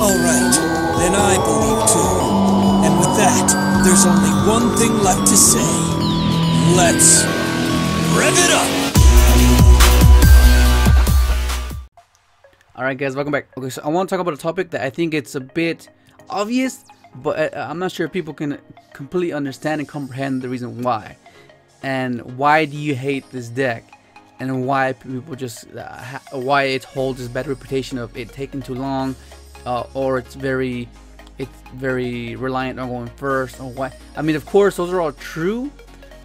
Alright, then I believe too. And with that, there's only one thing left to say. Let's rev it up! Alright guys, welcome back. Okay, so I want to talk about a topic that I think it's a bit obvious, but I'm not sure if people can completely understand and comprehend the reason why. And why do you hate this deck? And why people just, why it holds this bad reputation of it taking too long, or it's very reliant on going first, or why. I mean, of course, those are all true,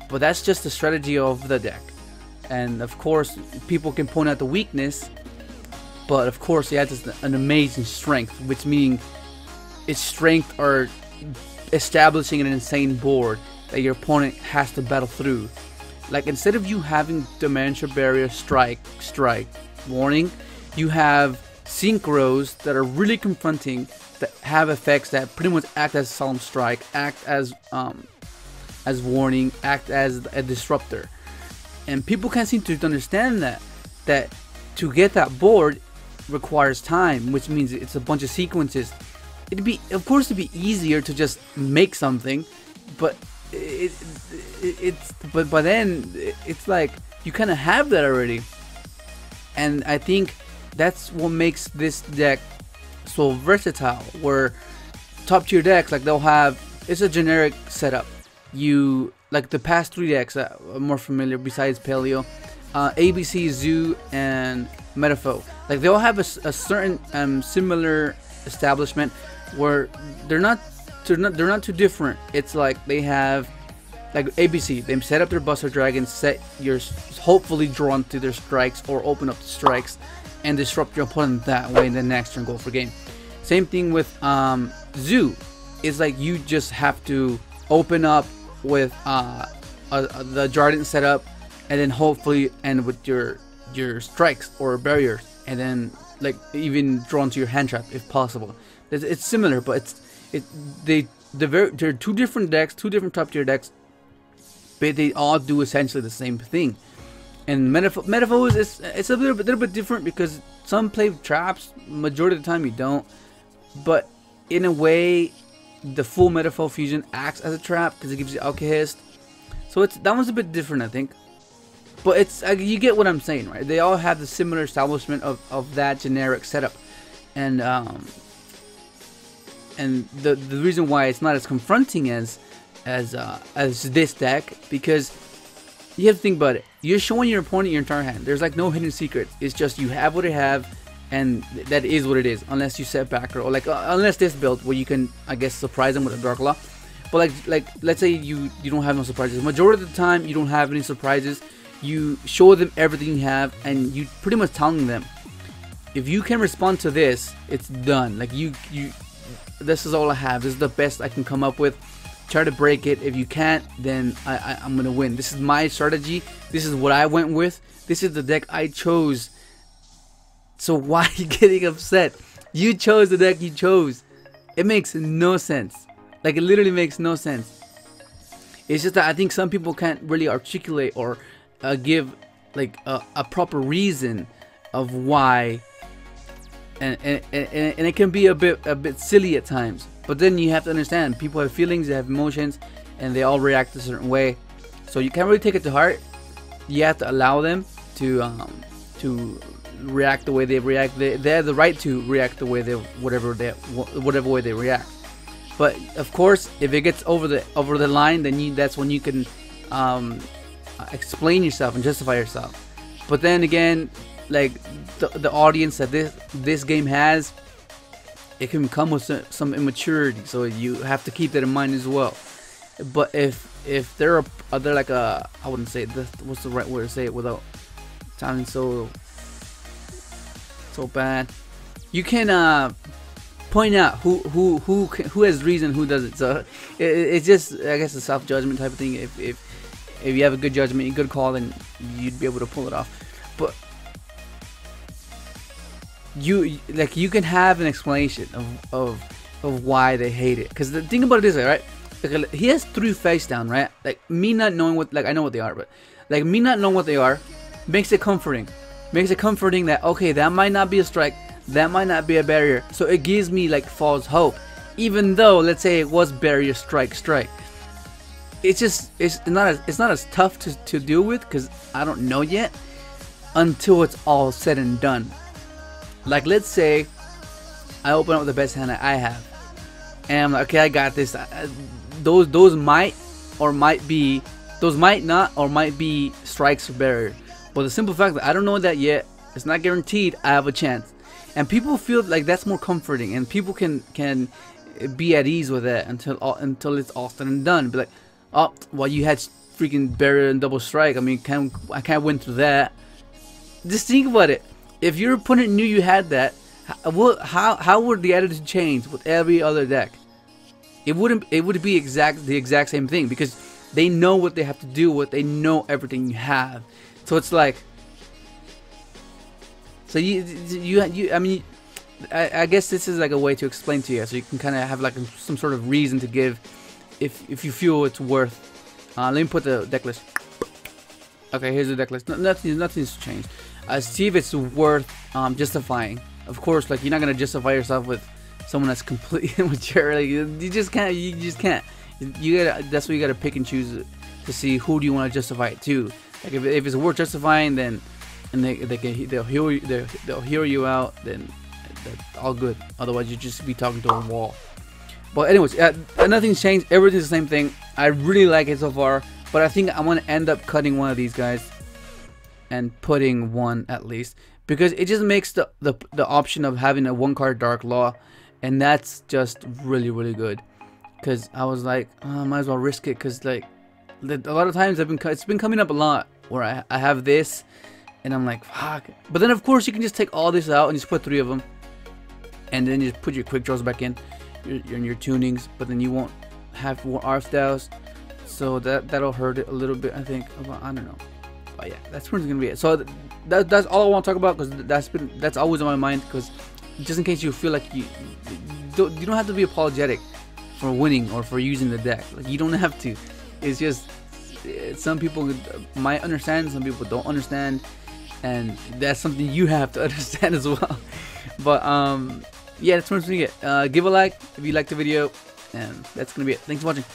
but that's just the strategy of the deck. And of course, people can point out the weakness, but of course, it has an amazing strength, which means its strength are establishing an insane board that your opponent has to battle through. Like, instead of you having Dimension Barrier, strike, warning, you have Synchros that are really confronting, that have effects that pretty much act as solemn strike, act as warning, act as a disruptor. And people can't seem to understand that to get that board requires time, which means it's a bunch of sequences. Of course it'd be easier to just make something, but but by then it's like you kind of have that already. And I think that's what makes this deck so versatile, where top tier decks, like, they'll have, it's a generic setup. You like the past 3 decks that I'm more familiar besides Paleo, ABC, Zoo, and Metalfoes. Like, they all have a certain similar establishment where they're not too different. It's like they have, like ABC, they set up their Buster Dragons, set yours, hopefully drawn to their strikes or open up the strikes and disrupt your opponent that way, and then next turn go for game. Same thing with Zoo. It's like you just have to open up with the Jarden setup, and then hopefully end with your strikes or barriers, and then like even drawn to your hand trap if possible. It's similar, but they're two different decks, two different top tier decks, but they all do essentially the same thing. And Metalfoes it's a little bit different, because some play traps, majority of the time you don't. But in a way, the full Metalfoes fusion acts as a trap because it gives you Alkahest. So that one's a bit different, I think. But it's you get what I'm saying, right? They all have the similar establishment of that generic setup, and the reason why it's not as confronting as this deck, because you have to think about it. You're showing your opponent your entire hand. There's like no hidden secrets. It's just you have what you have, and that is what it is. Unless you set back, or like unless this build where you can, I guess, surprise them with a Dark Law. But like let's say you don't have no surprises. Majority of the time you don't have any surprises. You show them everything you have, and you pretty much telling them, if you can respond to this, it's done. Like this is all I have. This is the best I can come up with. Try to break it. If you can't, then I'm gonna win. This is my strategy. This is what I went with. This is the deck I chose. So why are you getting upset? You chose the deck you chose. It makes no sense. Like, it literally makes no sense. It's just that I think some people can't really articulate or give like a proper reason of why, and it can be a bit silly at times. But then you have to understand, people have feelings, they have emotions, and they all react a certain way. So you can't really take it to heart. You have to allow them to react the way they react. They have the right to react the way whatever way they react. But of course, if it gets over the line, then that's when you can explain yourself and justify yourself. But then again, like the audience that this game has, it can come with some immaturity, so you have to keep that in mind as well. But if they're like a, I wouldn't say this, what's the right word to say it without sounding so bad, you can point out who has reason, who doesn't. So it's just, I guess, a self-judgment type of thing. If you have a good judgment, a good call, then you'd be able to pull it off. But you can have an explanation of why they hate it. Because the thing about it is, right, like, he has 3 face down, right? Like, me not knowing what, like, I know what they are, but like me not knowing what they are makes it comforting. Makes it comforting that, okay, that might not be a strike, that might not be a barrier. So it gives me like false hope, even though let's say it was barrier strike. It's not as tough to deal with because I don't know yet until it's all said and done. Like let's say I open up the best hand I have, and I'm like, okay, I got this. Those might not or might be strikes or barrier. But the simple fact that I don't know that yet, it's not guaranteed I have a chance. And people feel like that's more comforting, and people can be at ease with that until it's all said and done. Be like, oh, well, you had freaking barrier and double strike. I mean, I can't win through that. Just think about it. If your opponent knew you had that, how would the attitude change with every other deck? It wouldn't. It would be the exact same thing, because they know what they have to do with. They know everything you have. So it's like, so I mean, I guess this is like a way to explain to you, so you can kind of have like some sort of reason to give, if you feel it's worth. Let me put the deck list. Okay, here's the deck list. Nothing's changed. See if it's worth justifying. Of course, like you're not gonna justify yourself with someone that's completely immature. Like you just can't. You gotta. That's what you gotta pick and choose to see who do you want to justify it to. Like if it's worth justifying, then and they'll hear you out, then that's all good. Otherwise, you just be talking to a wall. But anyways, nothing's changed. Everything's the same thing. I really like it so far, but I think I want to end up cutting one of these guys and putting one at least, because it just makes the option of having a 1-card Dark Law, and that's just really good. Because I was like, oh, I might as well risk it, because like a lot of times it's been coming up a lot where I have this and I'm like, fuck. But then of course you can just take all this out and just put 3 of them, and then you just put your quick draws back in your tunings, but then you won't have more Arfdaus, so that'll hurt it a little bit, I think. I don't know, but yeah, that's pretty gonna be it. So that's all I want to talk about, because that's always on my mind, because just in case you feel like you don't have to be apologetic for winning or for using the deck. Like you don't have to. It's just some people might understand, some people don't understand, and that's something you have to understand as well. But yeah, that's what I'm doing it. Give a like if you liked the video, and that's gonna be it. Thanks for watching.